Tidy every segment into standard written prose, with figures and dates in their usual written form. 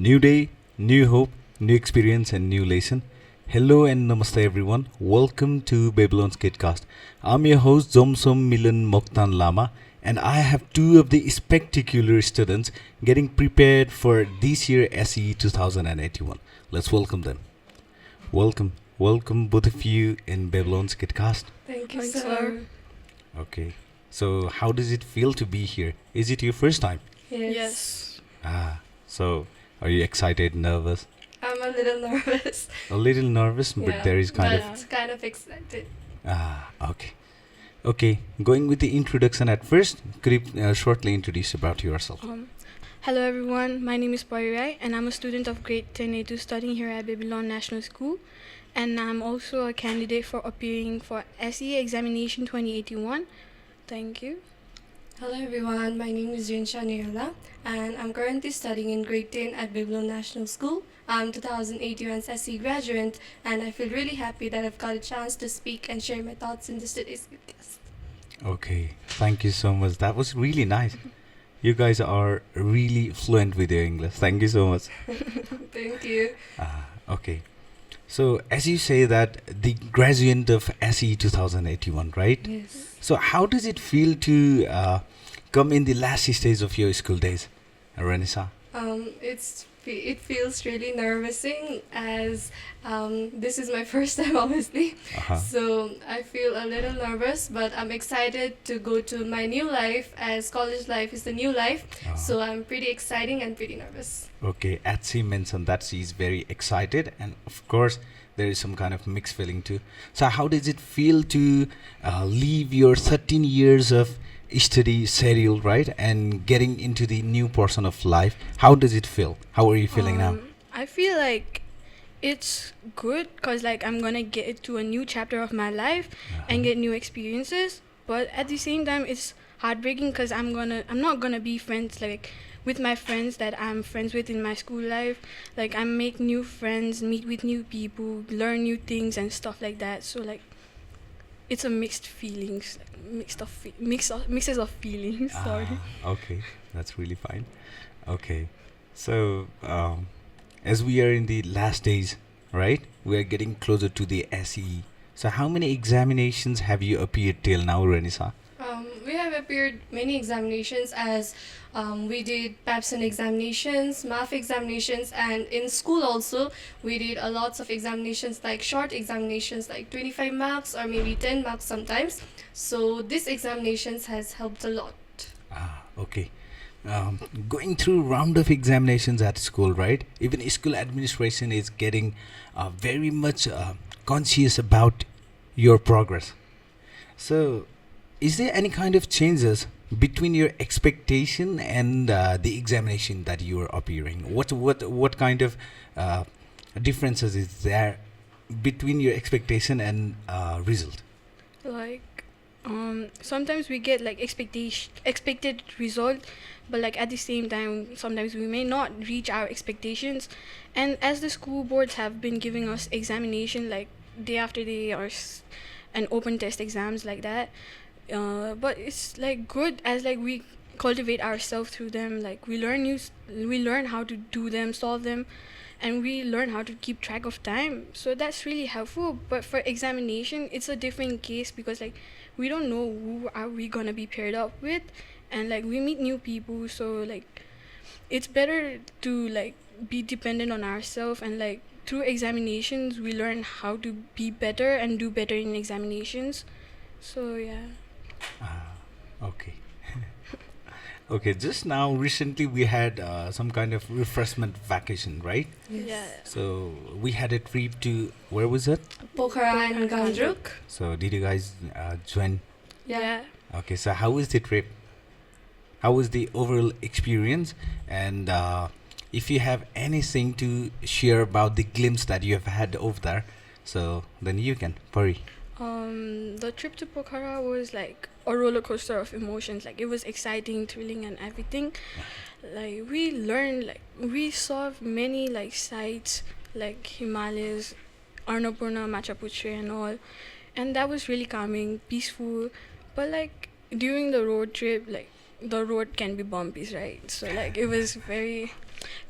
New day, new hope, new experience, and new lesson. Hello and namaste, everyone. Welcome to Babylon's Kidcast. I'm your host, Zomsom Milan Mokhtan Lama, and I have two of the spectacular students getting prepared for this year SE 2081. Let's welcome them. Welcome, both of you in Babylon's Kidcast. Thank you, Thanks, sir. Okay, so how does it feel to be here? Is it your first time? Yes. So are you excited, nervous? I'm a little nervous. A little nervous, but Yeah, there is kind but of kind of excited. Okay. Okay, going with the introduction at first, could you shortly introduce about yourself? Hello everyone, my name is Paree Rai and I'm a student of grade 10A2 studying here at Babylon National School, and I'm also a candidate for appearing for SE examination 2081. Thank you. Hello, everyone. My name is Renisha Niroula, and I'm currently studying in grade 10 at Babylon National School. I'm 2081's SE graduate, and I feel really happy that I've got a chance to speak and share my thoughts in this today's podcast. Okay, thank you so much. That was really nice. You guys are really fluent with your English. Thank you so much. Thank you. Okay. So, as you say that the graduate of SE 2081, right? Yes. So, how does it feel to come in the last stage of your school days, Renisa? It feels really nervousing as this is my first time, obviously. So I feel a little nervous, but I'm excited to go to my new life, as college life is the new life. So I'm pretty exciting and pretty nervous. Okay, as she mentioned that she is very excited, and of course there is some kind of mixed feeling too. So how does it feel to leave your 13 years of study schedule, right, and getting into the new portion of life? How does it feel? How are you feeling now? I feel like it's good because like I'm gonna get to a new chapter of my life and get new experiences, but at the same time it's heartbreaking because I'm not gonna be friends like with my friends that I'm friends with in my school life. Like I make new friends, meet with new people, learn new things and stuff like that. So like it's a mixed feelings, mixes of feelings. Sorry. Okay, that's really fine. Okay, so as we are in the last days, right, we are getting closer to the SE. So how many examinations have you appeared till now, Renisa? We have appeared many examinations as we did PAPSON examinations, math examinations, and in school also we did a lots of examinations like short examinations like 25 marks or maybe 10 marks sometimes. So these examinations has helped a lot. Okay. Going through round of examinations at school, right? Even school administration is getting very much conscious about your progress. So, is there any kind of changes between your expectation and the examination that you are appearing? What kind of differences is there between your expectation and result? Like sometimes we get like expected result, but like at the same time sometimes we may not reach our expectations, and as the school boards have been giving us examination like day after day or and open test exams like that, but it's like good as like we cultivate ourselves through them. Like we learn how to do them, solve them, and we learn how to keep track of time, so that's really helpful. But for examination it's a different case because like we don't know who are we gonna be paired up with, and like we meet new people, so like it's better to like be dependent on ourselves, and like through examinations we learn how to be better and do better in examinations. So yeah. Okay. Okay, just now recently we had some kind of refreshment vacation, right? Yeah. So we had a trip to, where was it? Pokhara and Gandruk. So did you guys join? Yeah. Okay, so how was the trip? How was the overall experience? And if you have anything to share about the glimpse that you have had over there, so then you can, Pari. The trip to Pokhara was like a roller coaster of emotions. Like it was exciting, thrilling, and everything. Like we saw many like sites like Himalayas, Annapurna, Machapuchre, and all, and that was really calming, peaceful. But like during the road trip, like the road can be bumpy, right? So like it was very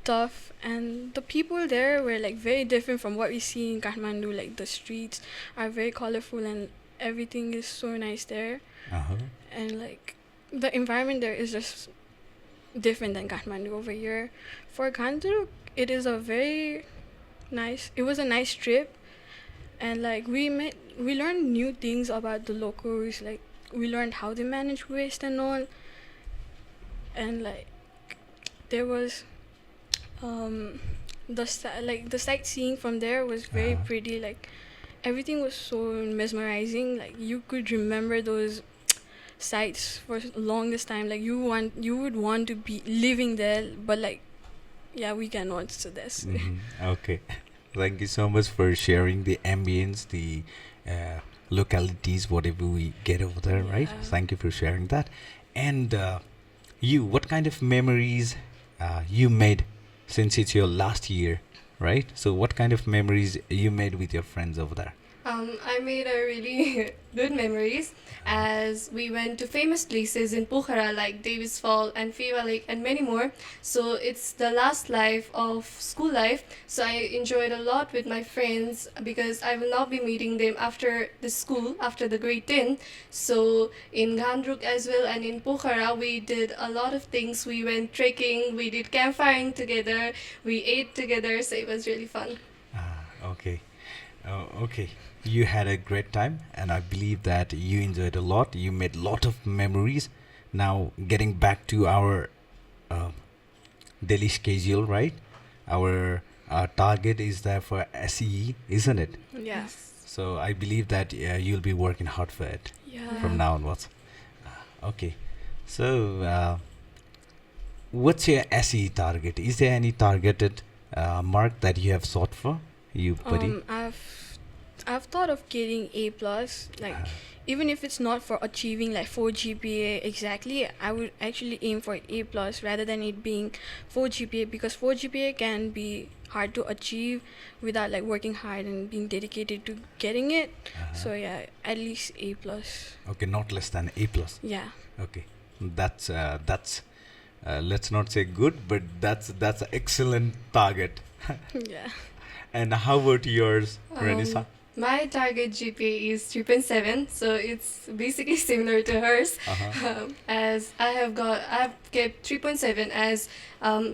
tough, and the people there were like very different from what we see in Kathmandu. Like the streets are very colorful and everything is so nice there, Uh-huh. and like the environment there is just different than Kathmandu over here. For Gandruk, it is a very nice. It was a nice trip, and like we learned new things about the locals. Like we learned how they manage waste and all, and like there was um like the sightseeing from there was very Uh-huh. pretty. Like everything was so mesmerizing. Like you could remember those sites for longest time. Like you would want to be living there, but like yeah, we cannot. So that's Okay. Thank you so much for sharing the ambience, the localities, whatever we get over there, right? Yeah. Thank you for sharing that. And you, what kind of memories you made since it's your last year, right? So, what kind of memories you made with your friends over there? I made a really good memories as we went to famous places in Pokhara like Davis Fall and Feva Lake and many more. So it's the last life of school life. So I enjoyed a lot with my friends because I will not be meeting them after the school, after the grade 10. So in Gandruk as well and in Pokhara, we did a lot of things. We went trekking, we did campfiring together, we ate together. So it was really fun. Okay. Okay. You had a great time, and I believe that you enjoyed a lot. You made a lot of memories. Now, getting back to our uh, daily schedule, right? Our target is there for SEE, isn't it? yeah. So I believe that you'll be working hard for it Yeah. from now onwards. Okay. So, what's your SEE target? Is there any targeted mark that you have sought for, you buddy? I've thought of getting A plus. Like even if it's not for achieving like 4 GPA exactly, I would actually aim for A plus rather than it being 4 GPA, because 4 GPA can be hard to achieve without like working hard and being dedicated to getting it. So yeah, at least A plus. Okay, not less than A plus. Yeah. Okay, that's let's not say good, but that's an excellent target. Yeah. And how about yours, Renisa? My target GPA is 3.7, so it's basically similar to hers. As I've kept 3.7 as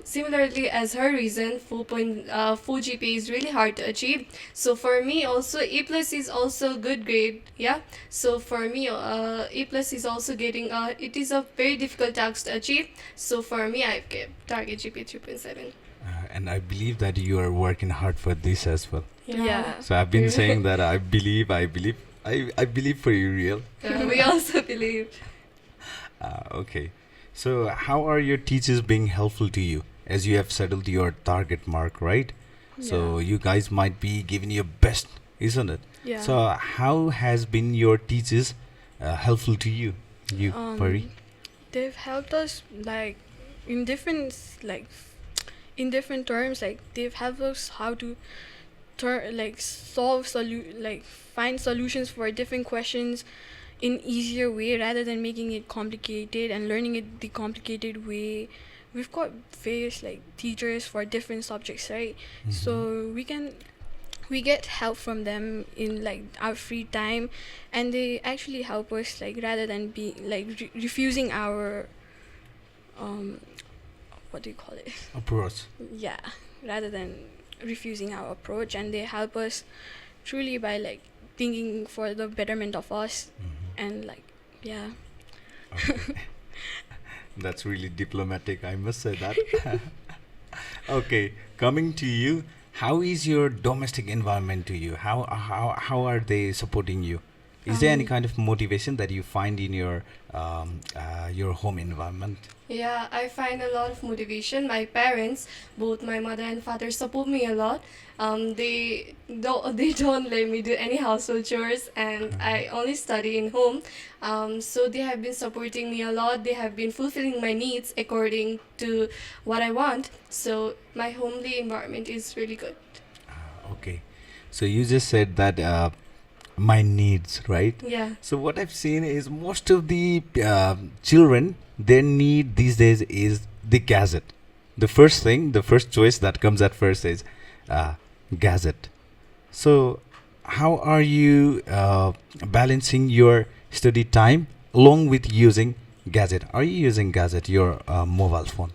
similarly as her reason. Full GPA is really hard to achieve. So for me also A plus is also good grade. Yeah. So for me A plus is also getting it is a very difficult task to achieve. So for me I've kept target GPA 3.7. And I believe that you are working hard for this as well. Yeah. So I've been saying that I believe for you, real. We also believe. Okay. So how are your teachers being helpful to you as you have settled your target mark, right? So Yeah. you guys might be giving your best, isn't it? Yeah. So how has been your teachers helpful to you, Paree? They've helped us like in different in different terms. Like they've helped us how to find solutions for different questions in easier way rather than making it complicated and learning it the complicated way. We've got various like teachers for different subjects, right? So we get help from them in like our free time, and they actually help us like rather than be like refusing our what do you call it? Approach. Yeah, rather than refusing our approach, and they help us truly by like thinking for the betterment of us, and like yeah. Okay. That's really diplomatic, I must say that. Okay, coming to you, how is your domestic environment to you? How are they supporting you? Is there any kind of motivation that you find in your home environment? Yeah, I find a lot of motivation. My parents, both my mother and father, support me a lot. They don't let me do any household chores, and I only study in home. So they have been supporting me a lot. They have been fulfilling my needs according to what I want. So my homely environment is really good. Okay, so you just said that my needs, right? Yeah. So what I've seen is most of the children, their need these days is the gadget, the first choice that comes at first is uh, gadget. So, how are you balancing your study time along with using gadget? Are you using gadget, your mobile phone?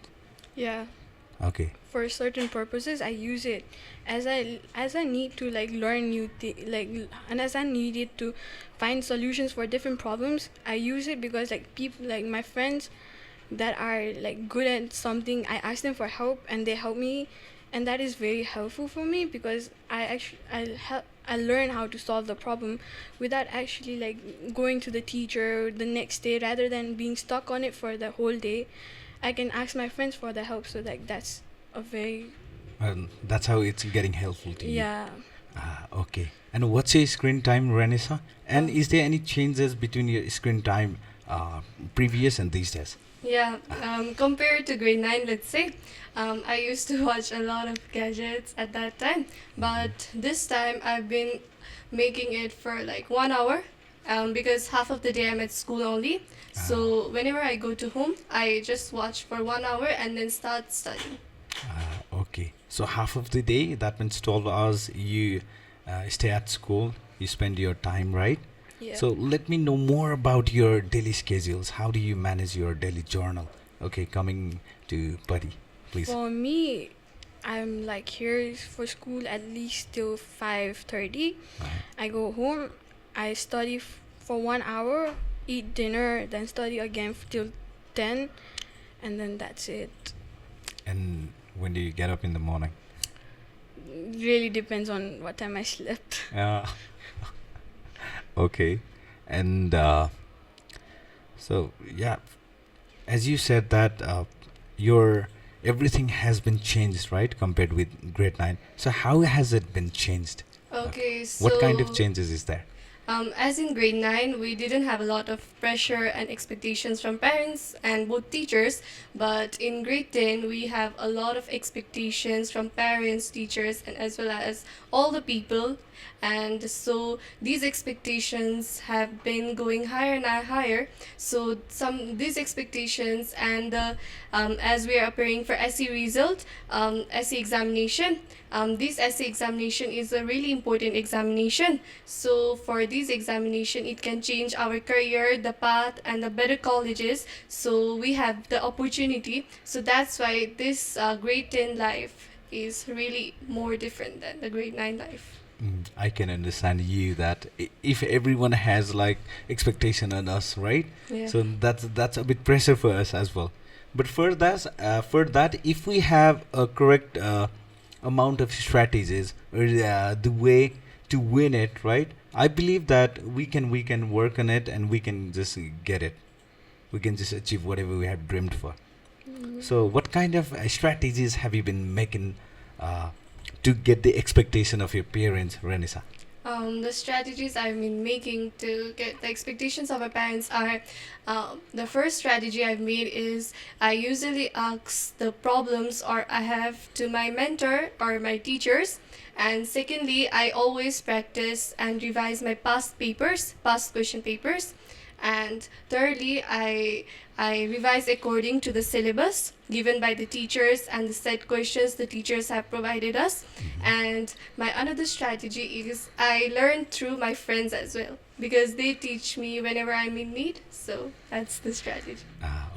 Yeah. Okay. For certain purposes, I use it as I need to like learn and as I needed to find solutions for different problems. I use it because like people like my friends that are like good at something, I ask them for help and they help me, and that is very helpful for me because I learn how to solve the problem without actually like going to the teacher the next day. Rather than being stuck on it for the whole day, I can ask my friends for the help. So like that's a very And that's how it's getting helpful to you. yeah. Okay. And what's your screen time, Renessa? And Um, is there any changes between your screen time previous and these days? Yeah, compared to grade 9, let's say, I used to watch a lot of gadgets at that time. But this time, I've been making it for like 1 hour because half of the day I'm at school only. So whenever I go to home, I just watch for 1 hour and then start studying. Okay. So half of the day, that means 12 hours, you stay at school, you spend your time, right? Yeah. So let me know more about your daily schedules. How do you manage your daily journal? Okay, coming to Buddy, please. For me, I'm like here for school at least till 5:30. I go home, I study for 1 hour, eat dinner, then study again till 10, and then that's it. And when do you get up in the morning? Really depends on what time I slept. Uh, okay. And so, yeah, as you said that your everything has been changed, right, compared with grade 9. So how has it been changed? Okay, What kind of so changes is there? As in grade 9, we didn't have a lot of pressure and expectations from parents and both teachers, but in grade 10, we have a lot of expectations from parents, teachers, and as well as all the people. And so these expectations have been going higher and higher. So some these expectations and as we are preparing for SE result, SE examination. This SE examination is a really important examination. So for this examination, it can change our career, the path, and the better colleges. So we have the opportunity. So that's why this grade 10 life is really more different than the grade 9 life. I can understand you that if everyone has like expectation on us, right? Yeah. So that's a bit pressure for us as well. But for that, if we have a correct amount of strategies or the way to win it, right? I believe that we can work on it and we can just get it. We can just achieve whatever we have dreamed for. So, what kind of strategies have you been making uh, to get the expectation of your parents, Renisa? The strategies I've been making to get the expectations of my parents are the first strategy I've made is I usually ask the problems or I have to my mentor or my teachers. And secondly, I always practice and revise my past question papers. And thirdly, I revise according to the syllabus given by the teachers and the set questions the teachers have provided us. And my another strategy is I learn through my friends as well because they teach me whenever I'm in need. So that's the strategy.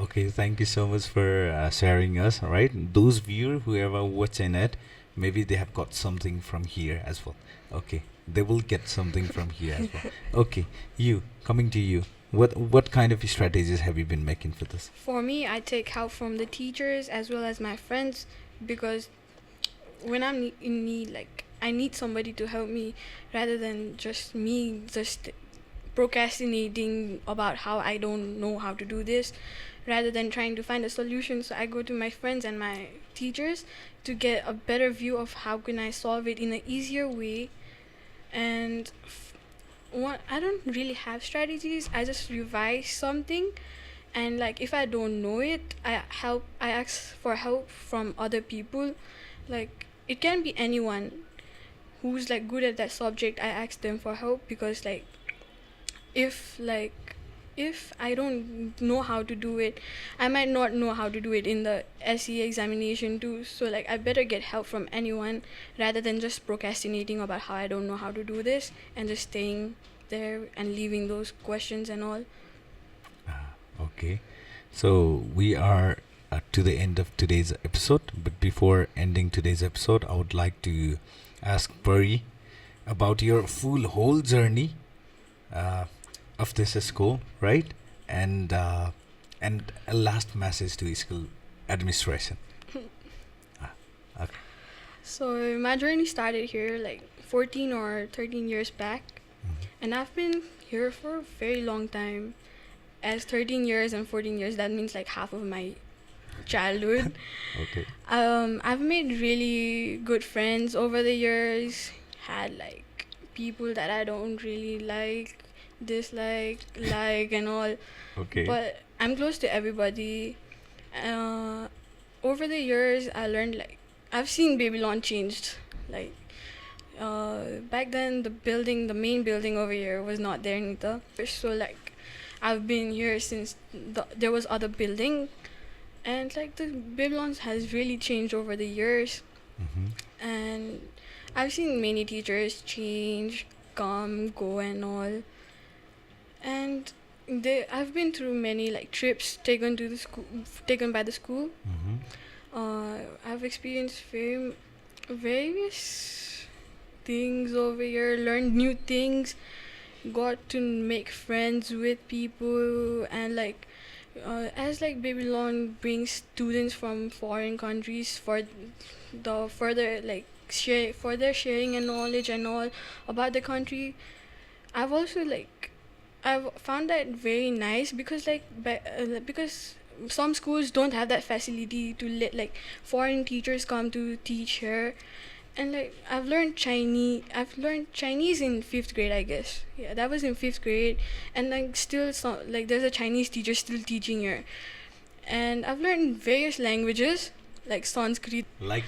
Okay, thank you so much for sharing us. All right, those viewers, whoever watching it, maybe they have got something from here as well. Okay, they will get something from here as well. Okay, you coming to you. What kind of strategies have you been making for this? For me, I take help from the teachers as well as my friends because when I'm in need, like I need somebody to help me rather than just me just procrastinating about how I don't know how to do this, rather than trying to find a solution. So I go to my friends and my teachers to get a better view of how can I solve it in an easier way. And what I don't really have strategies. I just revise something, and like if I don't know it, I ask for help from other people. Like it can be anyone who's like good at that subject. I ask them for help because like if like if I don't know how to do it, I might not know how to do it in the SE examination too. So like I better get help from anyone rather than just procrastinating about how I don't know how to do this and just staying there and leaving those questions and all. Okay. So we are to the end of today's episode. But before ending today's episode, I would like to ask Paree about your whole journey uh, of this school, right? And a last message to school administration. Ah, okay. So my journey started here like 14 or 13 years back, Mhm. and I've been here for a very long time. As 13 years and 14 years, that means like half of my childhood. Okay. I've made really good friends over the years. Had like people that I don't really like, dislike, like, and all. Okay. But I'm close to everybody. Uh, Over the years, I learned like I've seen Babylon changed. Like back then, the main building over here was not there neither. So like I've been here since there was other building, and like the Babylon has really changed over the years. Mm-hmm. And I've seen many teachers change, come, go, and all. And I've been through many like trips taken to the school, taken by the school. Mm-hmm. I've experienced various things over here, learned new things, got to make friends with people, and like as like Babylon brings students from foreign countries for the further like further sharing and knowledge and all about the country. I've also like I've found that very nice because because some schools don't have that facility to let like foreign teachers come to teach here. And like I've learned Chinese in 5th grade, I guess. Yeah, that was in 5th grade. And like still like there's a Chinese teacher still teaching here. And I've learned various languages like Sanskrit, Like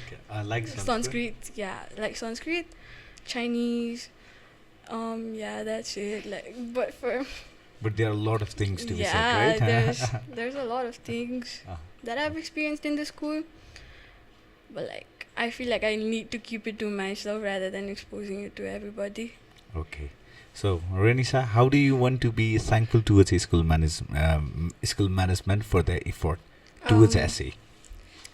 Sanskrit, yeah, like Sanskrit, Chinese. Yeah, that's it. Like, But there are a lot of things to be yeah, said, right? there's a lot of things Ah, that I've experienced in the school, but like I feel like I need to keep it to myself rather than exposing it to everybody. okay. So, Renisha, how do you want to be thankful towards school management for their effort towards Um, essay?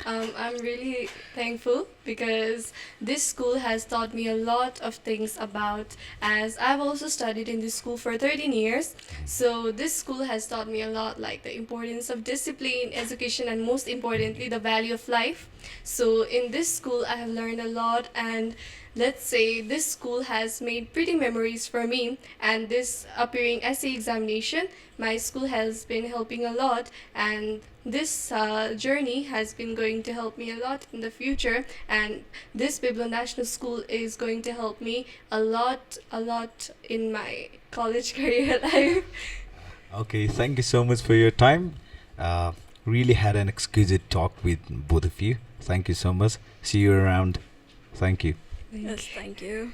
I'm really thankful because this school has taught me a lot of things about, as I've also studied in this school for 13 years. So this school has taught me a lot, like the importance of discipline, education, and most importantly, the value of life. So in this school, I have learned a lot, and let's say this school has made pretty memories for me. And this appearing essay examination, my school has been helping a lot, and this journey has been going to help me a lot in the future, and this Biblo National School is going to help me a lot in my college career life. Okay, thank you so much for your time. Really had an exquisite talk with both of you. Thank you so much. See you around. Thank you. Yes, thank you.